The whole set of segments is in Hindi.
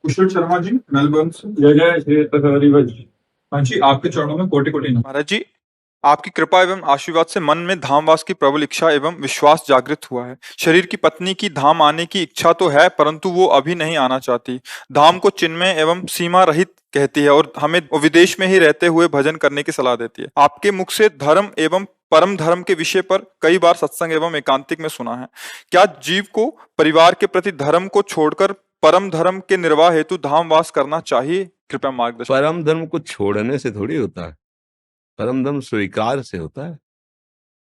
कुशल शर्मा जी, मेलबर्न से। जय जय श्री हरिवंश। हाँ जी, आपके चरणों में कोटि कोटि नमन। महाराज जी, आपकी कृपा एवं आशीर्वाद से मन में धामवास की प्रबल इच्छा एवं विश्वास जागृत हुआ है। शरीर की पत्नी की धाम आने की इच्छा तो है, परंतु वो अभी नहीं आना चाहती। धाम को चिन्मय एवं सीमा रहित कहती है और हमें विदेश में ही रहते हुए भजन करने की सलाह देती है। आपके मुख से धर्म एवं परम धर्म के विषय पर कई बार सत्संग एवं एकांतिक में सुना है। क्या जीव को परिवार के प्रति धर्म को छोड़कर परम धर्म के निर्वाह हेतु धामवास करना चाहिए? कृपया मार्गदर्शन। परम धर्म को छोड़ने से थोड़ी होता है, परम धर्म स्वीकार से होता है।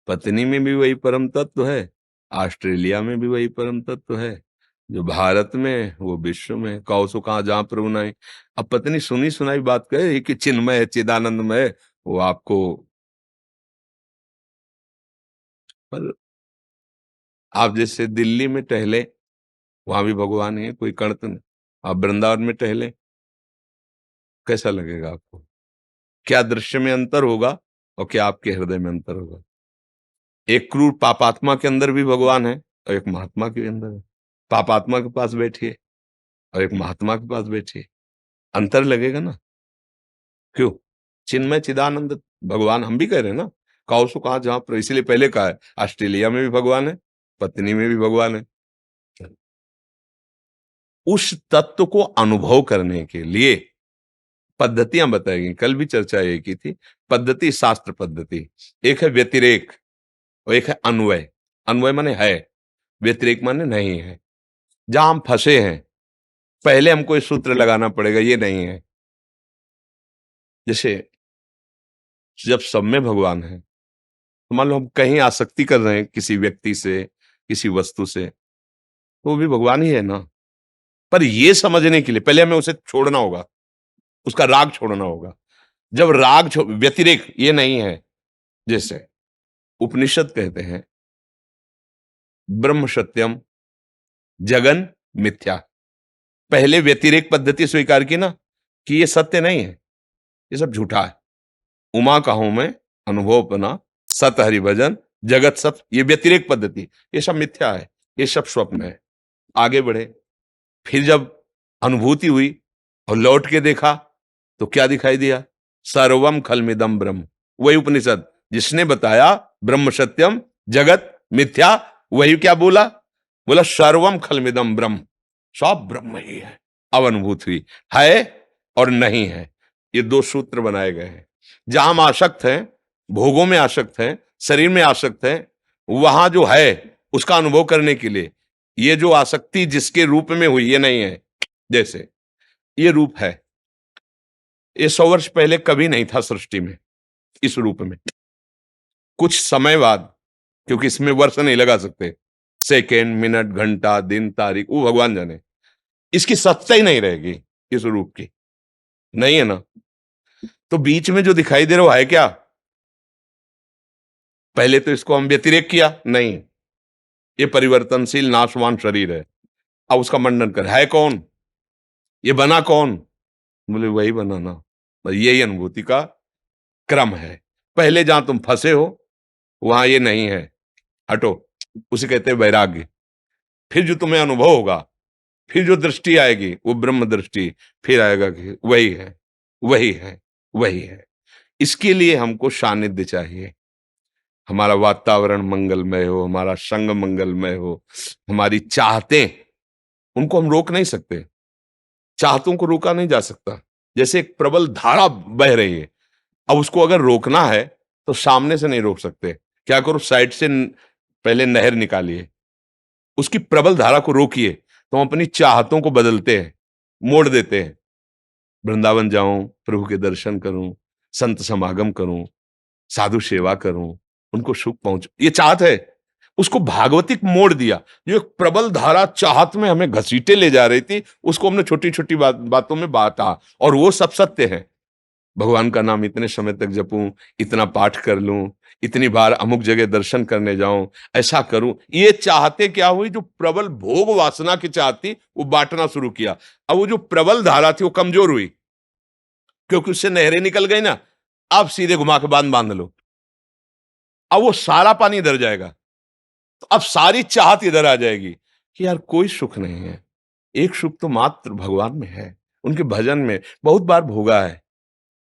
पत्नी में भी वही परम तत्व है, ऑस्ट्रेलिया में भी वही परम तत्व है, जो भारत में वो विश्व में। कौ सो कहाँ जहां प्रभु नहीं। अब पत्नी सुनी सुनाई बात कहे कि चिन्मय है, चिदानंदमय है, वो आपको, पर आप जैसे दिल्ली में टहले, वहां भी भगवान है, कोई कण तो नहीं। आप वृंदावन में टहले, कैसा लगेगा आपको? क्या दृश्य में अंतर होगा और क्या आपके हृदय में अंतर होगा? एक क्रूर पापात्मा के अंदर भी भगवान है और एक महात्मा के अंदर है। पापात्मा के पास बैठिए और एक महात्मा के पास बैठिए, अंतर लगेगा ना। क्यों? चिन्मय चिदानंद भगवान हम भी कह रहे हैं ना। कहो सो कहा जहां पर, इसीलिए पहले कहा है ऑस्ट्रेलिया में भी भगवान है, पत्नी में भी भगवान है। उस तत्व को अनुभव करने के लिए पद्धतियां बताई गई। कल भी चर्चा ये की थी। पद्धति, शास्त्र पद्धति, एक है व्यतिरेक और एक है अन्वय। अन्वय माने है, व्यतिरेक माने नहीं है। जहां हम फंसे हैं, पहले हमको ये सूत्र लगाना पड़ेगा, ये नहीं है। जैसे जब सब में भगवान है, तो मान लो हम कहीं आसक्ति कर रहे हैं किसी व्यक्ति से, किसी वस्तु से, तो वो भी भगवान ही है ना। पर ये समझने के लिए पहले हमें उसे छोड़ना होगा, उसका राग छोड़ना होगा। जब राग व्यतिरेक ये नहीं है, जैसे उपनिषद कहते हैं ब्रह्म सत्यम जगन मिथ्या। पहले व्यतिरेक पद्धति स्वीकार की ना, कि ये सत्य नहीं है, ये सब झूठा है। उमा का हूं मैं, अनुभव अपना, सत हरि भजन, जगत सब, ये व्यतिरेक पद्धति, ये सब मिथ्या है, ये सब स्वप्न है। आगे बढ़े, फिर जब अनुभूति हुई और लौट के देखा तो क्या दिखाई दिया? सर्वम खलमिदम ब्रह्म। वही उपनिषद जिसने बताया ब्रह्म सत्यम जगत मिथ्या, वही क्या बोला? बोला सर्वम खलमिदम ब्रह्म, सब ब्रह्म ही है। अब अनुभूति हुई, है और नहीं है, ये दो सूत्र बनाए गए हैं। जहां हम आसक्त हैं, भोगों में आसक्त हैं, शरीर में आसक्त हैं, वहां जो है उसका अनुभव करने के लिए ये जो आसक्ति जिसके रूप में हुई, ये नहीं है। जैसे ये रूप है, ये 100 वर्ष पहले कभी नहीं था सृष्टि में इस रूप में। कुछ समय बाद, क्योंकि इसमें वर्ष नहीं लगा सकते, सेकेंड, मिनट, घंटा, दिन, तारीख, वो भगवान जाने, इसकी सत्ता ही नहीं रहेगी इस रूप की, नहीं है ना। तो बीच में जो दिखाई दे रहा वो है क्या? पहले तो इसको हम व्यतिरेक किया, नहीं, ये परिवर्तनशील नाशवान शरीर है। अब उसका मंडन कर, है कौन? ये बना कौन? बोले वही बना ना। बस यही अनुभूति का क्रम है। पहले जहां तुम फंसे हो वहां ये नहीं है, हटो, उसे कहते हैं वैराग्य। फिर जो तुम्हें अनुभव होगा, फिर जो दृष्टि आएगी वो ब्रह्म दृष्टि, फिर आएगा कि वही है, वही है, वही है। इसके लिए हमको सानिध्य चाहिए। हमारा वातावरण मंगलमय हो, हमारा संग मंगलमय हो, हमारी चाहतें, उनको हम रोक नहीं सकते, चाहतों को रोका नहीं जा सकता। जैसे एक प्रबल धारा बह रही है, अब उसको अगर रोकना है तो सामने से नहीं रोक सकते। क्या करो, साइड से पहले नहर निकालिए, उसकी प्रबल धारा को रोकिए, तो हम अपनी चाहतों को बदलते हैं, मोड़ देते हैं। वृंदावन जाऊं, प्रभु के दर्शन करूं, संत समागम करूं, साधु सेवा करूं, उनको सुख पहुंच, ये चाहत है। उसको भागवतिक मोड़ दिया। जो एक प्रबल धारा चाहत में हमें घसीटे ले जा रही थी, उसको हमने छोटी छोटी बातों में बांटा, और वो सब सत्य है। भगवान का नाम इतने समय तक जपूं, इतना पाठ कर लूं, इतनी बार अमुक जगह दर्शन करने जाऊं, ऐसा करूं, ये चाहते क्या हुई? जो प्रबल भोग वासना की चाहती, वो बांटना शुरू किया। अब वो जो प्रबल धारा थी वो कमजोर हुई, क्योंकि उससे नहरें निकल गई ना। अब सीधे घुमा के बांध लो, अब वो सारा पानी इधर जाएगा, तो अब सारी चाहत इधर आ जाएगी कि यार कोई सुख नहीं है, एक सुख तो मात्र भगवान में है, उनके भजन में बहुत बार भोगा है।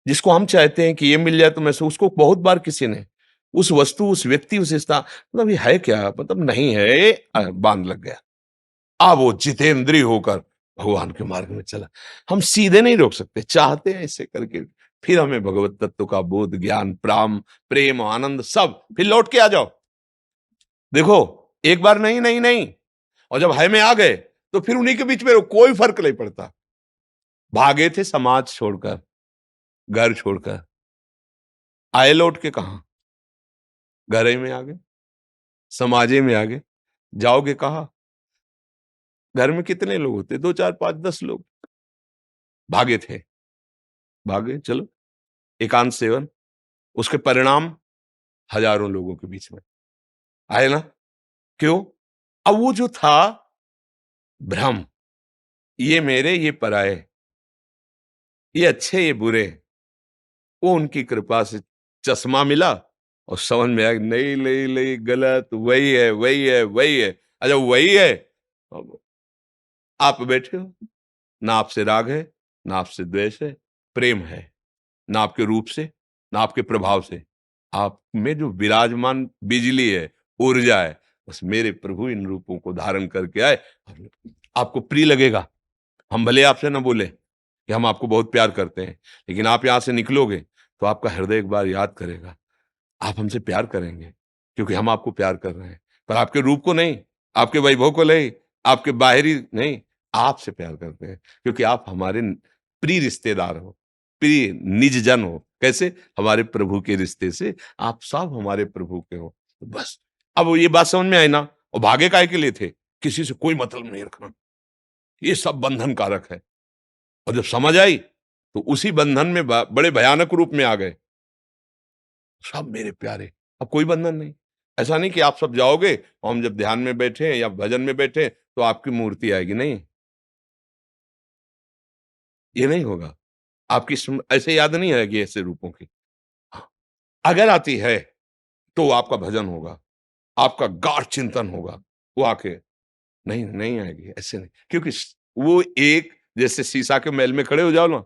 जिसको हम चाहते हैं कि ये मिल जाए तो मैं उसको बहुत बार किसी ने उस वस्तु, उस व्यक्ति, उस स्थान, मतलब ये है क्या, मतलब नहीं है, बांध लग गया। अब वो जितेंद्रिय होकर भगवान के मार्ग में चला। हम सीधे नहीं रोक सकते, चाहते हैं ऐसे करके फिर हमें भगवत तत्व का बोध, ज्ञान, प्रेम, आनंद सब, फिर लौट के आ जाओ। देखो, एक बार नहीं नहीं नहीं, और जब है में आ गए तो फिर उन्हीं के बीच में रहो, कोई फर्क नहीं पड़ता। भागे थे समाज छोड़कर, घर छोड़कर, आए लौट के कहां? घर ही में आ गए, समाजे में आ गए, जाओगे कहा? घर में कितने लोग होते? 2 4 5 10 लोग। भागे थे, भागे, चलो एकांत सेवन, उसके परिणाम हजारों लोगों के बीच में आए ना। क्यों? अब वो जो था भ्रम, ये मेरे, ये पराये, ये अच्छे, ये बुरे, वो उनकी कृपा से चश्मा मिला और समझ में आया नहीं नहीं नहीं, गलत, वही है वही है वही है। अच्छा वही है, अब आप बैठे हो, ना आपसे राग है, ना आपसे द्वेष है, प्रेम है, ना आपके रूप से, ना आपके प्रभाव से, आप में जो विराजमान बिजली है, ऊर्जा है, बस मेरे प्रभु इन रूपों को धारण करके आए। आपको प्रिय लगेगा, हम भले आपसे ना बोले कि हम आपको बहुत प्यार करते हैं, लेकिन आप यहां से निकलोगे तो आपका हृदय एक बार याद करेगा, आप हमसे प्यार करेंगे क्योंकि हम आपको प्यार कर रहे हैं, पर आपके रूप को नहीं, आपके वैभव को नहीं, आपके बाहरी नहीं, आपसे प्यार करते हैं क्योंकि आप हमारे प्रिय रिश्तेदार हो, प्रिय निज जन हो। कैसे? हमारे प्रभु के रिश्ते से आप सब हमारे प्रभु के हो। तो बस अब वो ये बात समझ में आई ना। और भागे काहे के लिए थे? किसी से कोई मतलब नहीं रखना, ये सब बंधन कारक है। और जब समझ आई तो उसी बंधन में बड़े भयानक रूप में आ गए। सब मेरे प्यारे, अब कोई बंधन नहीं। ऐसा नहीं कि आप सब जाओगे और हम जब ध्यान में बैठे या भजन में बैठे तो आपकी मूर्ति आएगी, नहीं, ये नहीं होगा। आपकी ऐसे याद नहीं आएगी ऐसे रूपों की। हाँ, अगर आती है तो आपका भजन होगा, आपका गाढ़ चिंतन होगा, वो आके नहीं नहीं आएगी, ऐसे नहीं, क्योंकि वो एक जैसे शीशा के महल में खड़े हो जाओ ना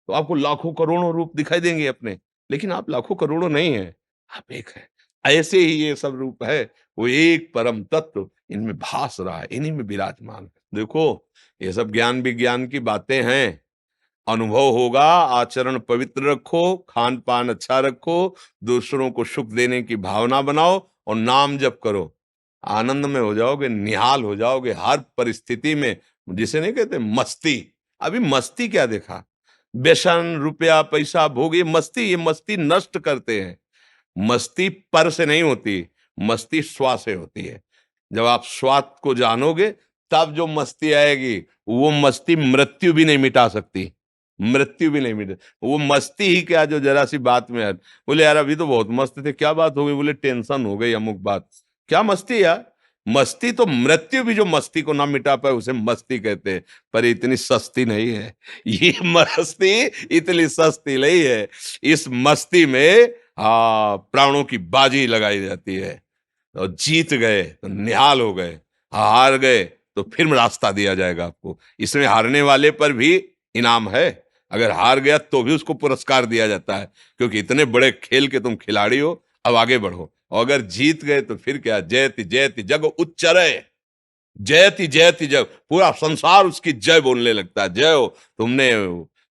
तो आपको लाखों करोड़ों रूप दिखाई देंगे अपने, लेकिन आप लाखों करोड़ों नहीं है, आप एक है। ऐसे ही ये सब रूप है, वो एक परम तत्व इनमें भास रहा है, इन्हीं में विराजमान है। देखो, ये सब ज्ञान विज्ञान की बातें हैं, अनुभव होगा, आचरण पवित्र रखो, खान पान अच्छा रखो, दूसरों को सुख देने की भावना बनाओ और नाम जप करो, आनंद में हो जाओगे, निहाल हो जाओगे हर परिस्थिति में। जिसे नहीं कहते मस्ती, अभी मस्ती क्या देखा? व्यसन, रुपया, पैसा, भोग, ये मस्ती नष्ट करते हैं। मस्ती पर से नहीं होती, मस्ती स्वा से होती है। जब आप स्वाद को जानोगे तब जो मस्ती आएगी, वो मस्ती मृत्यु भी नहीं मिटा सकती, मृत्यु भी नहीं मिटे। वो मस्ती ही क्या जो जरा सी बात में है, बोले यार अभी तो बहुत मस्त थे, क्या बात हो गई? बोले टेंशन हो गई अमुक बात। क्या मस्ती यार? मस्ती तो मृत्यु भी जो मस्ती को ना मिटा पाए उसे मस्ती कहते हैं, पर इतनी सस्ती नहीं है ये मस्ती, इतनी सस्ती नहीं है। इस मस्ती में प्राणों की बाजी लगाई जाती है, और जीत गए तो निहाल हो गए, हार गए तो फिर रास्ता दिया जाएगा आपको। इसमें हारने वाले पर भी इनाम है, अगर हार गया तो भी उसको पुरस्कार दिया जाता है, क्योंकि इतने बड़े खेल के तुम खिलाड़ी हो, अब आगे बढ़ो। और अगर जीत गए तो फिर क्या, जयति जयति जग उच्चरय, जयति जयति जग, पूरा संसार उसकी जय बोलने लगता है। जय हो तुमने,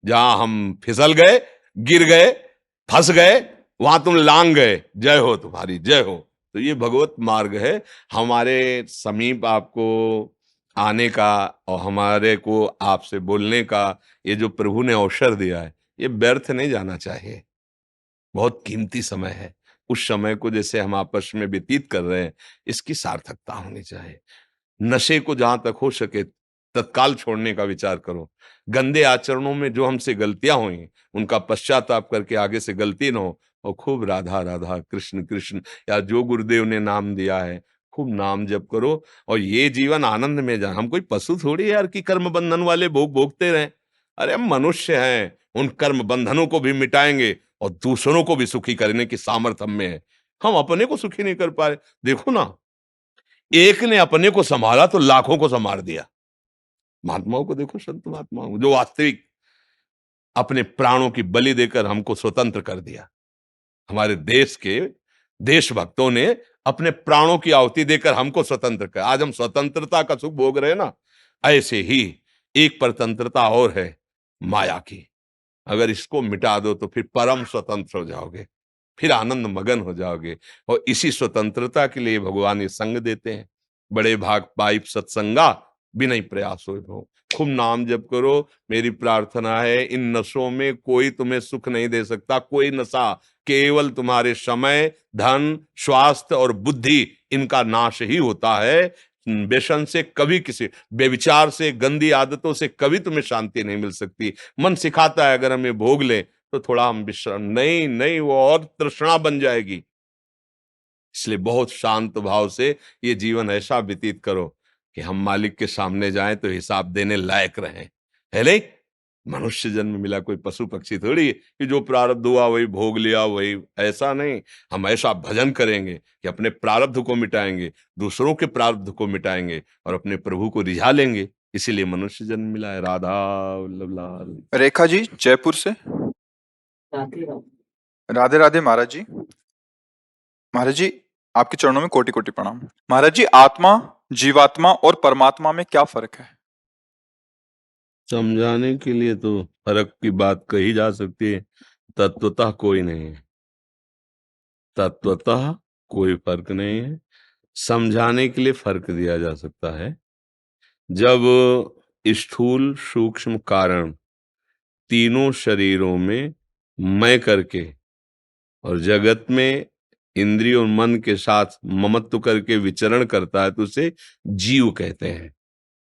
जहां हम फिसल गए, गिर गए, फंस गए, वहां तुम लांग गए, जय हो तुम्हारी, जय हो। तो ये भगवत मार्ग है, हमारे समीप आपको आने का और हमारे को आपसे बोलने का, ये जो प्रभु ने अवसर दिया है, ये व्यर्थ नहीं जाना चाहिए। बहुत कीमती समय है, उस समय को जैसे हम आपस में व्यतीत कर रहे हैं, इसकी सार्थकता होनी चाहिए। नशे को जहां तक हो सके तत्काल छोड़ने का विचार करो। गंदे आचरणों में जो हमसे गलतियां हुई, उनका पश्चाताप करके आगे से गलती न हो, और खूब राधा राधा कृष्ण कृष्ण, या जो गुरुदेव ने नाम दिया है, खूब नाम जप करो, और ये जीवन आनंद में जा। हम कोई पशु थोड़ी यार कि कर्म बंधन वाले भोग भोगते रहें। अरे हम मनुष्य हैं, उन कर्म बंधनों को भी मिटाएंगे और दूसरों को भी सुखी करने की सामर्थ्य हम में है। हम अपने को सुखी नहीं कर पाए। देखो ना, एक ने अपने को संभाला तो लाखों को संभाल दिया। महात्माओं को देखो, संत महात्माओं जो वास्तविक अपने प्राणों की बलि देकर हमको स्वतंत्र कर दिया। हमारे देश के देशभक्तों ने अपने प्राणों की आहुति देकर हमको स्वतंत्र कर, आज हम स्वतंत्रता का सुख भोग रहे हैं ना। ऐसे ही एक परतंत्रता और है, माया की। अगर इसको मिटा दो तो फिर परम स्वतंत्र हो जाओगे, फिर आनंद मगन हो जाओगे। और इसी स्वतंत्रता के लिए भगवान ये संग देते हैं। बड़े भाग पाइप सत्संगा बिना प्रयास हो। खूब नाम जप करो। मेरी प्रार्थना है, इन नशों में कोई तुम्हें सुख नहीं दे सकता। कोई नशा, केवल तुम्हारे समय, धन, स्वास्थ्य और बुद्धि, इनका नाश ही होता है। व्यसन से कभी किसी, व्यभिचार से, गंदी आदतों से कभी तुम्हें शांति नहीं मिल सकती। मन सिखाता है अगर हमें भोग ले तो थोड़ा हम विश्राम, नहीं नहीं, वो और तृष्णा बन जाएगी। इसलिए बहुत शांत भाव से ये जीवन ऐसा व्यतीत करो कि हम मालिक के सामने जाएं तो हिसाब देने लायक रहें, है नहीं? मनुष्य जन्म मिला, कोई पशु पक्षी थोड़ी है कि जो प्रारब्ध हुआ वही भोग लिया, वही। ऐसा नहीं। हम ऐसा भजन करेंगे कि अपने प्रारब्ध को मिटाएंगे, दूसरों के प्रारब्ध को मिटाएंगे और अपने प्रभु को रिझा लेंगे। इसीलिए मनुष्य जन्म मिला है। राधा वल्लभ लाल। रेखा जी जयपुर से। राधे राधे महाराज जी। महाराज जी आपके चरणों में कोटि कोटि प्रणाम। महाराज जी, आत्मा, जीवात्मा और परमात्मा में क्या फर्क है? समझाने के लिए तो फर्क की बात कही जा सकती है, तत्वतः कोई नहीं है। तत्वतः कोई फर्क नहीं है। समझाने के लिए फर्क दिया जा सकता है। जब स्थूल सूक्ष्म कारण तीनों शरीरों में मैं करके और जगत में इंद्रिय और मन के साथ ममत्व करके विचरण करता है तो उसे जीव कहते हैं।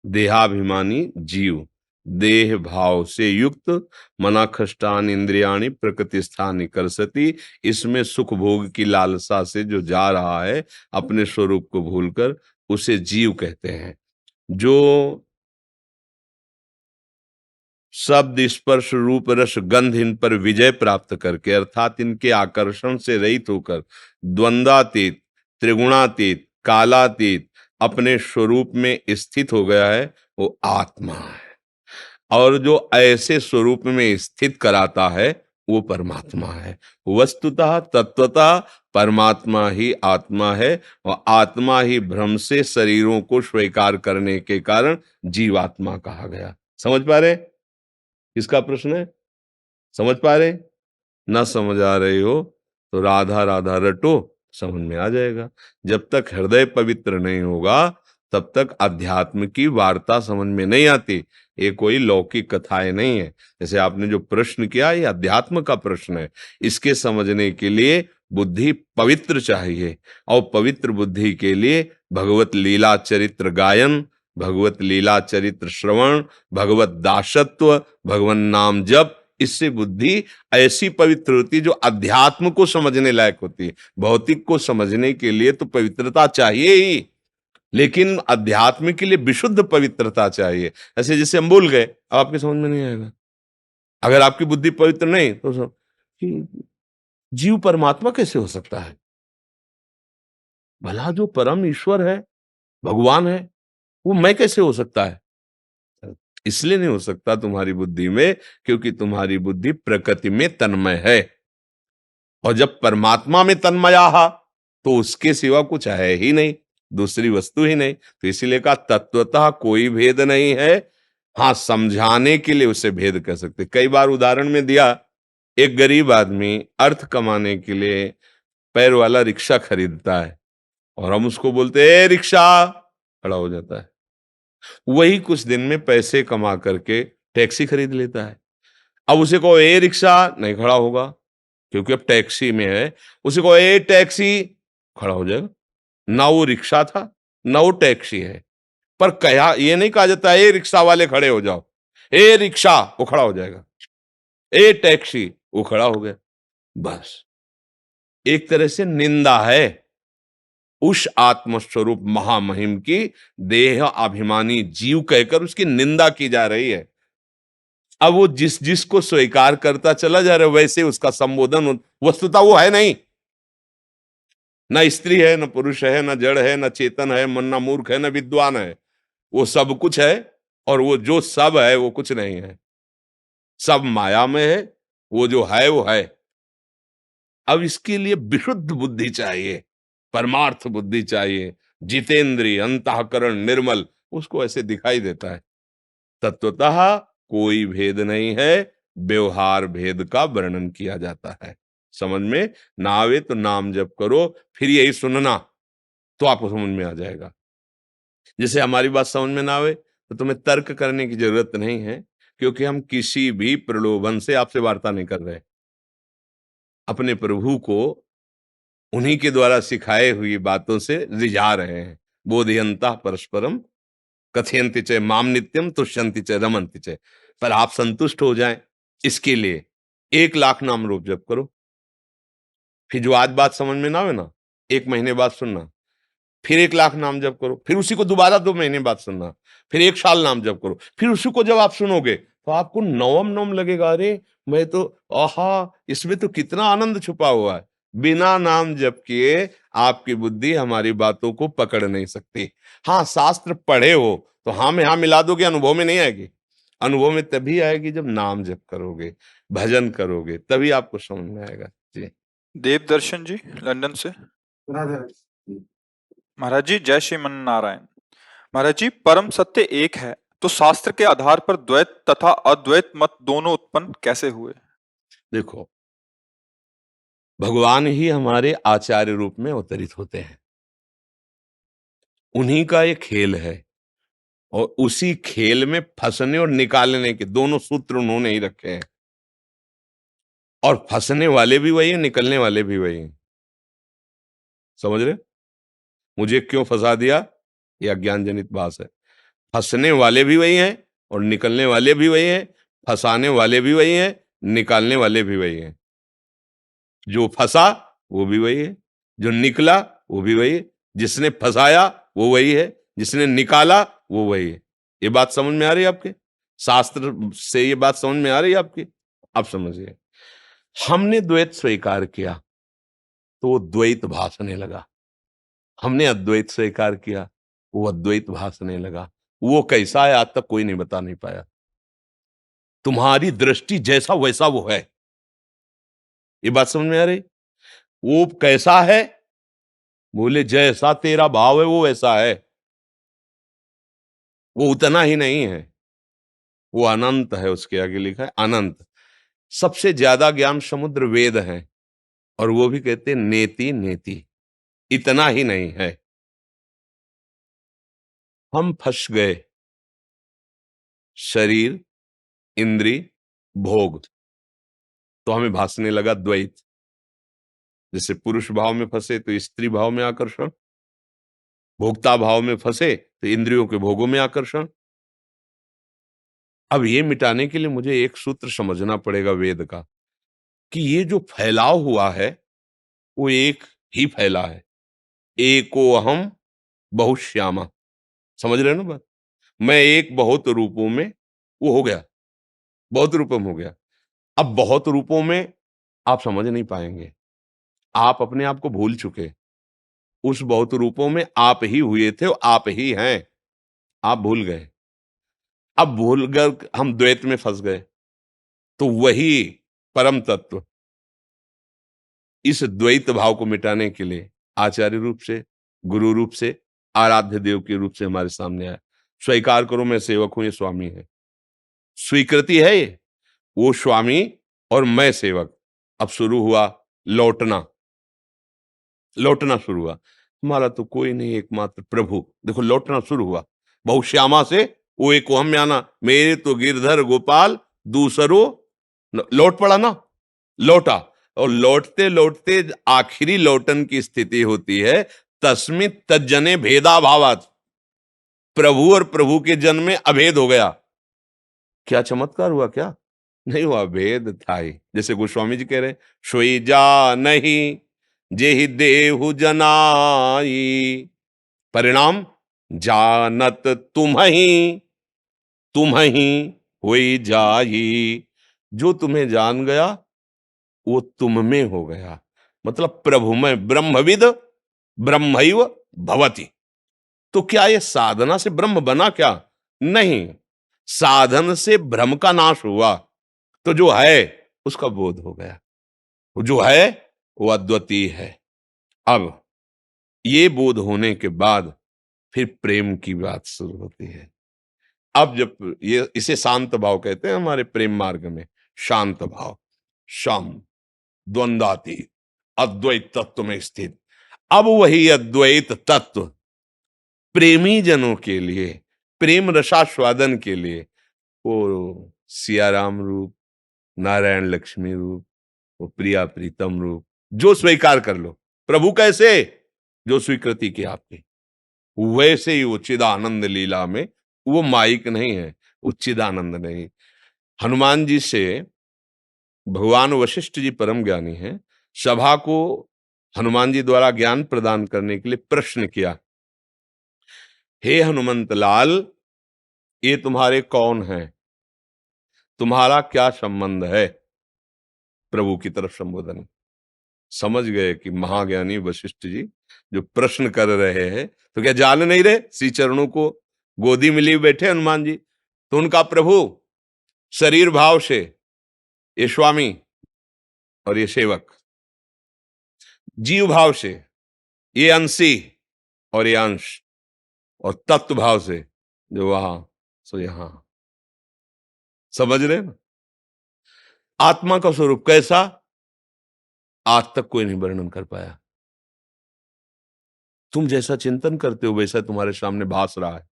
देहाभिमानी जीव, देह भाव से युक्त, मनाखष्टान इंद्रियाणि प्रकृतिस्थानि करसति। इसमें सुख भोग की लालसा से जो जा रहा है अपने स्वरूप को भूलकर, उसे जीव कहते हैं। जो शब्द स्पर्श रूप रस गंध इन पर विजय प्राप्त करके, अर्थात इनके आकर्षण से रहित होकर, द्वंद्वातीत, त्रिगुणातीत, कालातीत अपने स्वरूप में स्थित हो गया है, वो आत्मा है। और जो ऐसे स्वरूप में स्थित कराता है वो परमात्मा है। वस्तुतः तत्वतः परमात्मा ही आत्मा है और आत्मा ही भ्रम से शरीरों को स्वीकार करने के कारण जीवात्मा कहा गया। समझ पा रहे? किसका प्रश्न है? समझ पा रहे? ना समझ आ रही हो तो राधा राधा रटो, समझ में आ जाएगा। जब तक हृदय पवित्र नहीं होगा तब तक अध्यात्म की वार्ता समझ में नहीं आती। ये कोई लौकिक कथाएं नहीं है। जैसे आपने जो प्रश्न किया, ये अध्यात्म का प्रश्न है। इसके समझने के लिए बुद्धि पवित्र चाहिए और पवित्र बुद्धि के लिए भगवत लीला चरित्र गायन, भगवत लीला चरित्र श्रवण, भगवत दासत्व, भगवान नाम जप, इससे बुद्धि ऐसी पवित्र होती है जो अध्यात्म को समझने लायक होती है। भौतिक को समझने के लिए तो पवित्रता चाहिए ही, लेकिन अध्यात्म के लिए विशुद्ध पवित्रता चाहिए। ऐसे जैसे हम बोल गए, अब आपके समझ में नहीं आएगा। अगर आपकी बुद्धि पवित्र नहीं तो जीव परमात्मा कैसे हो सकता है? भला जो परम ईश्वर है, भगवान है, वो मैं कैसे हो सकता है? इसलिए नहीं हो सकता तुम्हारी बुद्धि में, क्योंकि तुम्हारी बुद्धि प्रकृति में तन्मय है। और जब परमात्मा में तन्मया तो उसके सिवा कुछ है ही नहीं, दूसरी वस्तु ही नहीं। तो इसीलिए कहा तत्वतः कोई भेद नहीं है। हाँ, समझाने के लिए उसे भेद कर सकते। कई बार उदाहरण में दिया, एक गरीब आदमी अर्थ कमाने के लिए पैर वाला रिक्शा खरीदता है और हम उसको बोलते ए रिक्शा, खड़ा हो जाता है। वही कुछ दिन में पैसे कमा करके टैक्सी खरीद लेता है। अब उसे कहो ए रिक्शा, नहीं खड़ा होगा क्योंकि अब टैक्सी में है। उसे कहो ए टैक्सी, खड़ा हो जाएगा। ना वो रिक्शा था ना वो टैक्सी है। पर कहा ये नहीं कहा जाता ए रिक्शा वाले खड़े हो जाओ, ए रिक्शा, वो खड़ा हो जाएगा। ए टैक्सी, वो खड़ा हो गया। बस एक तरह से निंदा है उस आत्मस्वरूप महामहिम की। देह अभिमानी जीव कहकर उसकी निंदा की जा रही है। अब वो जिस जिसको स्वीकार करता चला जा रहा है वैसे उसका संबोधन, वस्तुतः वो है नहीं। ना स्त्री है, न पुरुष है, न जड़ है, न चेतन है, मन, न मूर्ख है, न विद्वान है। वो सब कुछ है और वो जो सब है वो कुछ नहीं है, सब माया में है, वो जो है वो है। अब इसके लिए विशुद्ध बुद्धि चाहिए, परमार्थ बुद्धि चाहिए, जितेंद्रिय अंतःकरण निर्मल, उसको ऐसे दिखाई देता है। तत्वतः कोई भेद नहीं है, व्यवहार भेद का वर्णन किया जाता है। समझ में ना आवे तो नाम जप करो, फिर यही सुनना तो आपको समझ में आ जाएगा। जैसे हमारी बात समझ में ना आवे तो तुम्हें तर्क करने की जरूरत नहीं है, क्योंकि हम किसी भी प्रलोभन से आपसे वार्ता नहीं कर रहे। अपने प्रभु को उन्हीं के द्वारा सिखाए हुई बातों से रिझा रहे हैं। बोधयन्तः परस्परम कथयन्ति च माम नित्यम तुष्यन्ति च रमन्ति च। पर आप संतुष्ट हो जाएं, इसके लिए 1,00,000 नाम रूप जप करो। फिर जो आज बात समझ में ना आवे ना, 1 महीने बाद सुनना, फिर 1,00,000 नाम जप करो, फिर उसी को दोबारा 2 महीने बाद सुनना, फिर 1 साल नाम जप करो, फिर उसी को जब आप सुनोगे तो आपको नवम नवम लगेगा, अरे मैं तो, आहा, इसमें तो कितना आनंद छुपा हुआ है। बिना नाम जप किए आपकी बुद्धि हमारी बातों को पकड़ नहीं सकती। हाँ, शास्त्र पढ़े हो तो हाँ में हाँ मिला दोगे, अनुभव में नहीं आएगी। अनुभव में तभी आएगी जब नाम जप करोगे, भजन करोगे, तभी आपको समझ में आएगा। जी। देवदर्शन जी लंदन से। महाराज जी जय श्रीमन नारायण। महाराज जी परम सत्य एक है, तो शास्त्र के आधार पर द्वैत तथा अद्वैत मत दोनों उत्पन्न कैसे हुए? देखो, भगवान ही हमारे आचार्य रूप में अवतरित होते हैं, उन्हीं का एक खेल है, और उसी खेल में फंसने और निकालने के दोनों सूत्र उन्होंने ही रखे हैं। और फंसने वाले भी वही हैं, निकलने वाले भी वही हैं। समझ रहे? मुझे क्यों फंसा दिया, ये अज्ञान जनित बात है। फंसने वाले भी वही हैं और निकलने वाले भी वही हैं, फंसाने वाले भी वही हैं, निकालने वाले भी वही हैं। जो फंसा वो भी वही है, जो निकला वो भी वही है, जिसने फंसाया वो वही है, जिसने निकाला वो वही है। ये बात समझ में आ रही है आपके? शास्त्र से ये बात समझ में आ रही है आपकी? आप समझिए, हमने द्वैत स्वीकार किया तो वो द्वैत भासने लगा, हमने अद्वैत स्वीकार किया वो अद्वैत भासने लगा। वो कैसा है आज तक कोई नहीं बता नहीं पाया। तुम्हारी दृष्टि जैसा वैसा वो है, ये बात समझ में आ रही? वो कैसा है? बोले जैसा तेरा भाव है वो वैसा है। वो उतना ही नहीं है, वो अनंत है। उसके आगे लिखा है अनंत। सबसे ज्यादा ज्ञान समुद्र वेद है, और वो भी कहते हैं नेति नेति, इतना ही नहीं है। हम फंस गए शरीर, इंद्री, भोग, तो हमें भासने लगा द्वैत। जैसे पुरुष भाव में फंसे तो स्त्री भाव में आकर्षण, भोक्ता भाव में फंसे तो इंद्रियों के भोगों में आकर्षण। अब ये मिटाने के लिए मुझे एक सूत्र समझना पड़ेगा वेद का, कि ये जो फैलाव हुआ है वो एक ही फैला है। एको अहम बहुश्यामा, समझ रहे हो ना बात? मैं एक बहुत रूपों में वो हो गया, बहुत रूपों में हो गया। अब बहुत रूपों में आप समझ नहीं पाएंगे, आप अपने आप को भूल चुके। उस बहुत रूपों में आप ही हुए थे, आप ही हैं, आप भूल गए। अब भूल कर हम द्वैत में फंस गए, तो वही परम तत्व इस द्वैत भाव को मिटाने के लिए आचार्य रूप से, गुरु रूप से, आराध्य देव के रूप से हमारे सामने आया। स्वीकार करो मैं सेवक हूं, ये स्वामी है। स्वीकृति है ये, वो स्वामी और मैं सेवक। अब शुरू हुआ लौटना, लौटना शुरू हुआ। हमारा तो कोई नहीं, एकमात्र प्रभु। देखो लौटना शुरू हुआ, बहुश्यामा से वो एक हम में आना, मेरे तो गिरधर गोपाल दूसरो लौट पड़ा ना, लौटा। और लौटते लौटते आखिरी लौटन की स्थिति होती है तस्मित तज्जने भेदा भावात, प्रभु और प्रभु के जन में अभेद हो गया। क्या चमत्कार हुआ? क्या नहीं हुआ? भेद था ही। जैसे गोस्वामी जी कह रहे, सोई जा नहीं जेहि देहु जनाई, परिणाम जानत तुम ही होई जाई। जो तुम्हें जान गया वो तुम में हो गया, मतलब प्रभु में। ब्रह्मविद ब्रह्मैव भवति। तो क्या ये साधना से ब्रह्म बना? क्या नहीं, साधन से भ्रम का नाश हुआ तो जो है उसका बोध हो गया, वो जो है वो अद्वितीय है। अब ये बोध होने के बाद फिर प्रेम की बात शुरू होती है। अब जब ये इसे शांत भाव कहते हैं हमारे प्रेम मार्ग में, शांत भाव, शम, द्वंद्वातीत, अद्वैत तत्व में स्थित। अब वही अद्वैत तत्व प्रेमी जनों के लिए, प्रेम रसास्वादन के लिए, वो सियाराम रूप, नारायण लक्ष्मी रूप, वो प्रिया प्रीतम रूप, जो स्वीकार कर लो। प्रभु कैसे? जो स्वीकृति की आपकी, वैसे ही वो चिदानंद लीला में, वो माइक नहीं है, वो चिदानंद नहीं। हनुमान जी से भगवान वशिष्ठ जी परम ज्ञानी हैं, सभा को हनुमान जी द्वारा ज्ञान प्रदान करने के लिए प्रश्न किया, हे हनुमंत लाल, ये तुम्हारे कौन हैं, तुम्हारा क्या संबंध है? प्रभु की तरफ संबोधन। समझ गए कि महाज्ञानी वशिष्ठ जी जो प्रश्न कर रहे हैं, तो क्या जान नहीं रहे? श्री चरणों को गोदी में लिए बैठे हनुमान जी, तो उनका प्रभु शरीर भाव से ये स्वामी और ये सेवक, जीव भाव से ये अंशी और ये अंश, और तत्व भाव से जो वहां सो यहां। समझ रहे ना? आत्मा का स्वरूप कैसा, आज तक कोई नहीं वर्णन कर पाया। तुम जैसा चिंतन करते हो वैसा तुम्हारे सामने भास रहा है।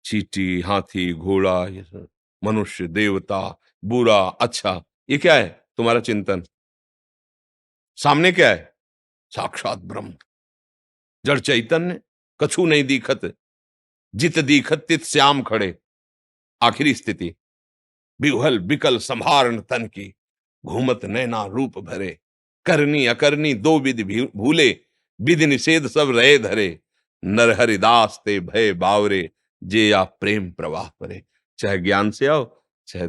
चींटी, हाथी, घोड़ा, ये सब मनुष्य, देवता, बुरा, अच्छा, ये क्या है? तुम्हारा चिंतन। सामने क्या है? साक्षात ब्रह्म, जड़ चैतन्य, कछु नहीं दिखत, जित दिखत तित श्याम खड़े। आखिरी स्थिति, बिहुल बिकल संभारण तन की, घूमत नैना रूप भरे, करनी अकरनी दो विधि भूले, विधि निषेध सब रहे धरे, नर हरिदास ते भय बावरे, जे या प्रेम प्रवाह परे। चाहे ज्ञान से आओ, चाहे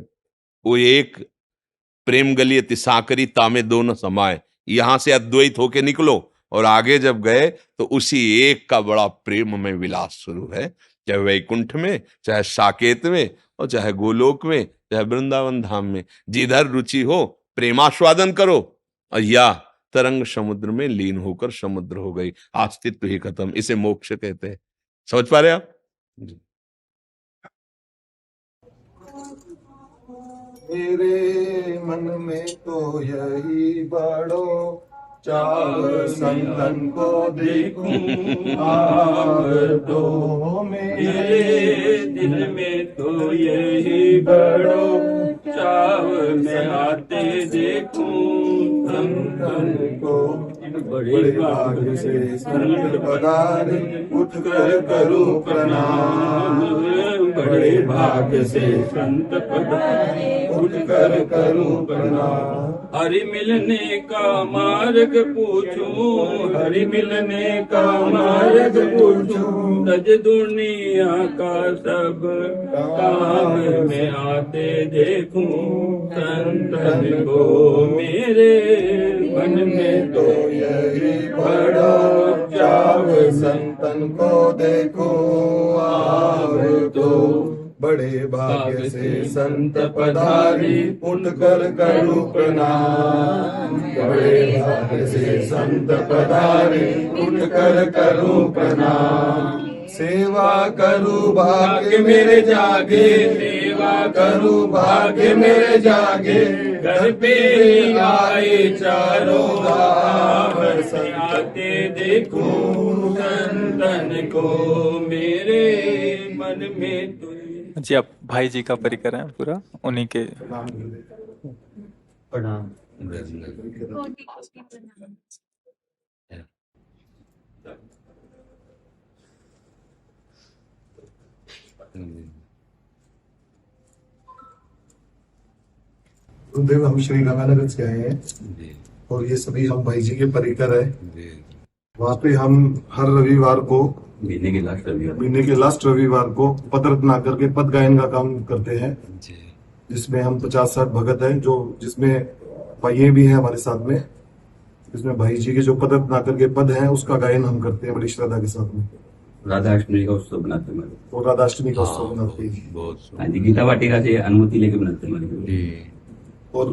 वो एक प्रेम गली तिसाकरी तामे दोनों समाये, यहां से अद्वैत होके निकलो और आगे जब गए तो उसी एक का बड़ा प्रेम में विलास शुरू है, चाहे वैकुंठ में, चाहे साकेत में, और चाहे गोलोक में, चाहे वृंदावन धाम में। जिधर रुचि हो प्रेमास्वादन करो, और या तरंग समुद्र में लीन होकर समुद्र हो गई, अस्तित्व ही खत्म। इसे मोक्ष कहते हैं। समझ पा रहे आप? मेरे मन में तो यही बड़ो चाव, संतन को देखूं आप तो। मेरे दिल में तो यही बड़ो चाव, मैं आते देखूं संतन को। बड़े भाग से संत पधारे, उठ कर करूं प्रणाम। बड़े भाग से संत पधारे, उठ कर करूं प्रणाम। हरि मिलने का मार्ग पूछूं, हरि मिलने का मार्ग पूछूं। तज दुनिया का सब काम में आते देखूं संतन को। मेरे मन में तो यही बड़ा चाव, संतन को देखो आव तो। बड़े भाग्य से संत पधारी, उठ कर करूं प्रणाम। बड़े भाग्य से संत पधारी, उठ कर करूं प्रणाम। सेवा करूं भाग्य मेरे जागे, सेवा करूं भाग्य मेरे जागे। घर पे आए चारों धाम, आते देखूं संतन को। मेरे मन में तो जी, आप भाई जी का परिकर हैं पूरा, उन्हीं के। प्रणाम। गुरुदेव, हम श्री गंगानगर से आए हैं और ये सभी हम भाई जी के परिकर है। वहाँ पे हम हर रविवार को, महीने के लास्ट रविवार को पद रत्नाकर के पद गायन का काम करते हैं, जिसमें हम 50-60 भगत हैं, जिसमें भाइये भी हैं हमारे साथ में। इसमें भाई जी के जो पद रत्नाकर के पद हैं उसका गायन हम करते हैं बड़ी श्रद्धा के साथ में। राधा अष्टमी का उत्सव बनाते हैं हमारे। और राधाष्टमी का उत्सव हाँ, मनाते हैं। बहुत हाँ जी, गीता वाटिका से अनुमति लेके बनाते हैं हमारे। जी और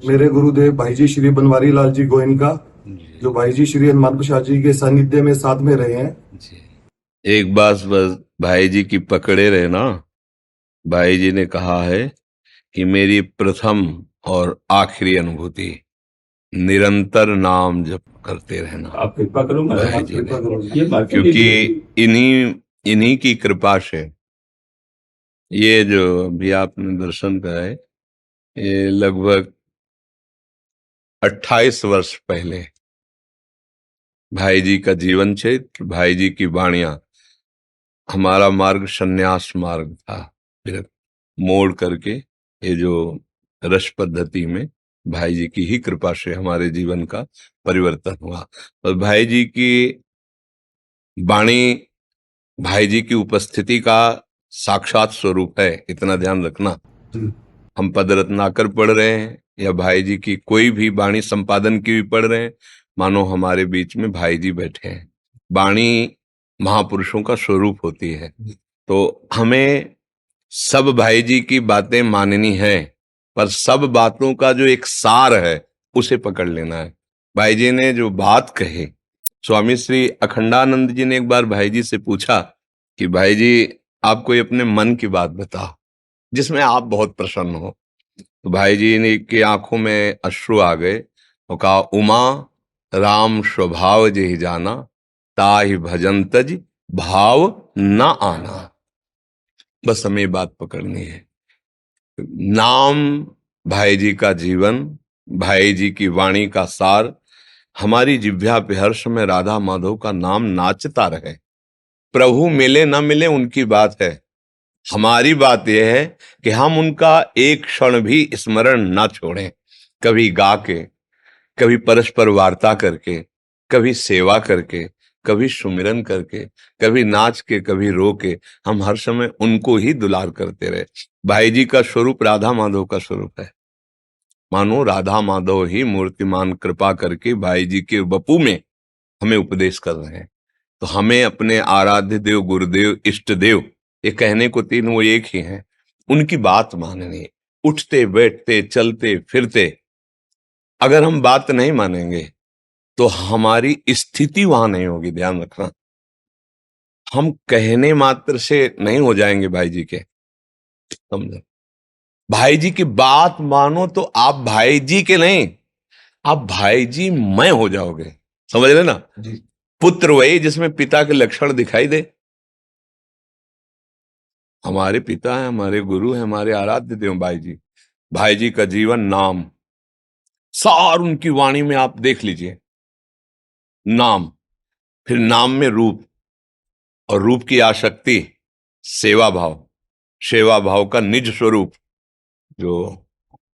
मेरे गुरुदेव भाई जी श्री बनवारी लाल जी गोयनका, जी जो भाई जी श्री हनुमान प्रसाद जी के सानिध्य में साथ में रहे हैं। जी। एक बात बस भाई जी की पकड़े रहे ना। भाई जी ने कहा है कि मेरी प्रथम और आखिरी अनुभूति निरंतर नाम जप करते रहना। आप कृपा करो महाराज, भाई आप जी कृपा ने, करो। ये बात क्योंकि इन्हीं की कृपा से ये जो अभी आपने दर्शन कराए, ये लगभग 28 वर्ष पहले भाई जी का जीवन चरित्र, भाई जी की वाणियां। हमारा मार्ग संन्यास मार्ग था, फिर मोड़ करके ये जो रस पद्धति में भाई जी की ही कृपा से हमारे जीवन का परिवर्तन हुआ। और भाई जी की वाणी भाई जी की उपस्थिति का साक्षात स्वरूप है, इतना ध्यान रखना। हम पद रत्नाकर पढ़ रहे हैं या भाई जी की कोई भी वाणी संपादन की भी पढ़ रहे हैं, मानो हमारे बीच में भाई जी बैठे हैं। वाणी महापुरुषों का स्वरूप होती है, तो हमें सब भाई जी की बातें माननी है, पर सब बातों का जो एक सार है उसे पकड़ लेना है। भाई जी ने जो बात कही, स्वामी श्री अखंडानंद जी ने एक बार भाई जी से पूछा कि भाई जी आप कोई अपने मन की बात बताओ जिसमें आप बहुत प्रसन्न हो। तो भाई जी ने की आंखों में अश्रु आ गए और कहा, उमा राम स्वभाव जेहि जाना, ताहि भजन तज भाव न आना। बस हमें बात पकड़नी है। नाम भाई जी का जीवन, भाई जी की वाणी का सार। हमारी जिह्वा पे हर समय राधा माधव का नाम नाचता रहे। प्रभु मिले न मिले उनकी बात है, हमारी बात यह है कि हम उनका एक क्षण भी स्मरण ना छोड़ें। कभी गा के, कभी परस्पर वार्ता करके, कभी सेवा करके, कभी सुमिरन करके, कभी नाच के, कभी रो के, हम हर समय उनको ही दुलार करते रहे। भाई जी का स्वरूप राधा माधव का स्वरूप है। मानो राधा माधव ही मूर्तिमान कृपा करके भाई जी के वपू में हमें उपदेश कर रहे हैं। तो हमें अपने आराध्य देव, गुरुदेव, इष्ट देव, ये कहने को तीन वो एक ही हैं, उनकी बात माननी। उठते बैठते चलते फिरते अगर हम बात नहीं मानेंगे तो हमारी स्थिति वहां नहीं होगी। ध्यान रखना, हम कहने मात्र से नहीं हो जाएंगे भाई जी के, समझो। भाई जी की बात मानो तो आप भाई जी के नहीं, आप भाई जी मैं हो जाओगे। समझ रहे ना जी। पुत्र वही जिसमें पिता के लक्षण दिखाई दे। हमारे पिता हैं, हमारे गुरु हैं, हमारे आराध्य देव भाई जी। भाई जी का जीवन नाम सार उनकी वाणी में आप देख लीजिए। नाम, फिर नाम में रूप, और रूप की आसक्ति सेवा भाव, सेवा भाव का निज स्वरूप जो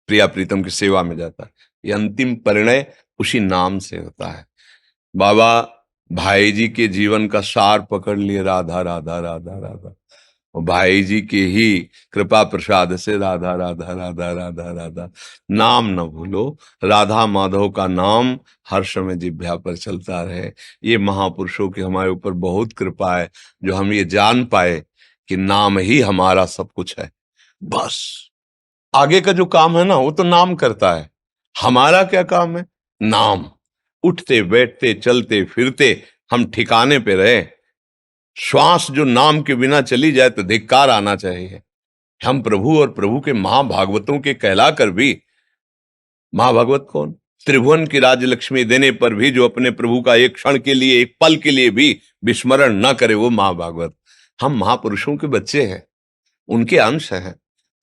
प्रिया प्रीतम की सेवा में जाता है। ये अंतिम परिणय उसी नाम से होता है। बाबा भाई जी के जीवन का सार पकड़ लिए, राधा राधा राधा राधा। और भाई जी के ही कृपा प्रसाद से राधा राधा राधा राधा राधा। नाम न भूलो, राधा माधव का नाम हर समय जिह्वा पर चलता रहे। ये महापुरुषों की हमारे ऊपर बहुत कृपा है, जो हम ये जान पाए कि नाम ही हमारा सब कुछ है। बस आगे का जो काम है ना, वो तो नाम करता है। हमारा क्या काम है? नाम। उठते बैठते चलते फिरते हम ठिकाने पे रहे। श्वास जो नाम के बिना चली जाए तो धिक्कार आना चाहिए। हम प्रभु और प्रभु के महाभागवतों के कहलाकर भी, महाभागवत कौन? त्रिभुवन की राज्य लक्ष्मी देने पर भी जो अपने प्रभु का एक क्षण के लिए, एक पल के लिए भी विस्मरण न करे, वो महाभागवत। हम महापुरुषों के बच्चे हैं, उनके अंश हैं।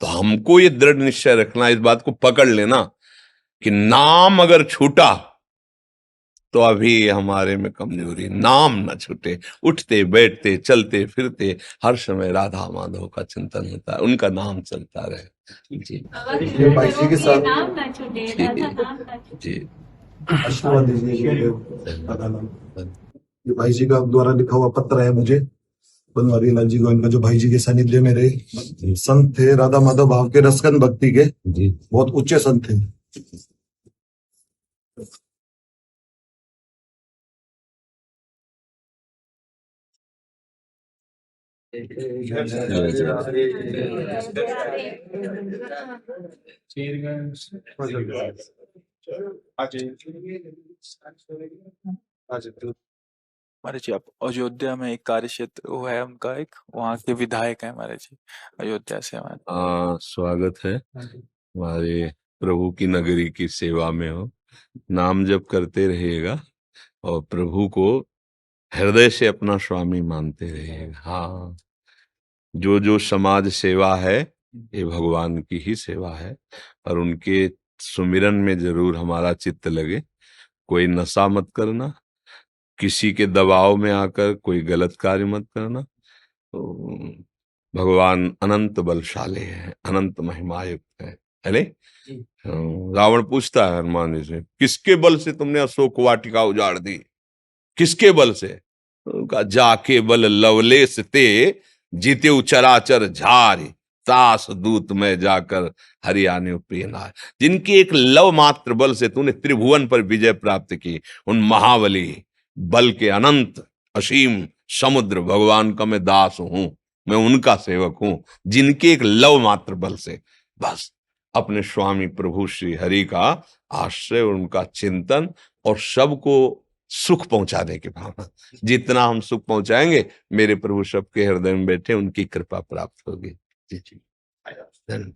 तो हमको ये दृढ़ निश्चय रखना, इस बात को पकड़ लेना कि नाम अगर छूटा तो अभी हमारे में कमजोरी। नाम न छूटे, उठते बैठते चलते फिरते हर समय राधा माधव का चिंतन होता है, उनका नाम चलता रहे। जी ये भाई जी के साथ नाम ना छूटे, राधा नाम ना छूटे। जी। आशीर्वाद दीजिए गुरुदेव दादा नाम। ये भाई जी का द्वारा लिखा हुआ पत्र है मुझे, बनवारी लाल जी गोयनका, जो भाई जी के सानिध्य में रहे। संत थे राधा माधव भाव के, रसकन भक्ति के बहुत उच्च संत थे। महाराज जी, आप अयोध्या में एक कार्य क्षेत्र वो है उनका, एक वहाँ के विधायक है महाराज जी, अयोध्या से हमारे। स्वागत है हमारे प्रभु की नगरी की सेवा में हो, नाम जप करते रहिएगा और प्रभु को हृदय से अपना स्वामी मानते रहिएगा। हाँ, जो जो समाज सेवा है ये भगवान की ही सेवा है, और उनके सुमिरन में जरूर हमारा चित्त लगे। कोई नशा मत करना, किसी के दबाव में आकर कोई गलत कार्य मत करना। तो भगवान अनंत बलशाली है, अनंत महिमायुक्त है नहीं? रावण पूछता है हनुमान जी से, किसके बल से तुमने अशोक वाटिका उजाड़ दी, किसके बल से? उनका जाके बल लवलेश ते जीते चराचर झारी, तास दूत में जाकर हरियाणे प्रिय नार। जिनके एक लव मात्र बल से तूने त्रिभुवन पर विजय प्राप्त की, उन महाबली बल के अनंत असीम समुद्र भगवान का मैं दास हूं, मैं उनका सेवक हूं, जिनके एक लव मात्र बल से बस अपने स्वामी प्रभु श्री हरि का आश्रय और उनका चिंतन और सबको सुख पहुंचाने की भावना, जितना हम सुख पहुंचाएंगे मेरे प्रभु सबके हृदय में बैठे उनकी कृपा प्राप्त होगी। जी जी। धन्यवाद।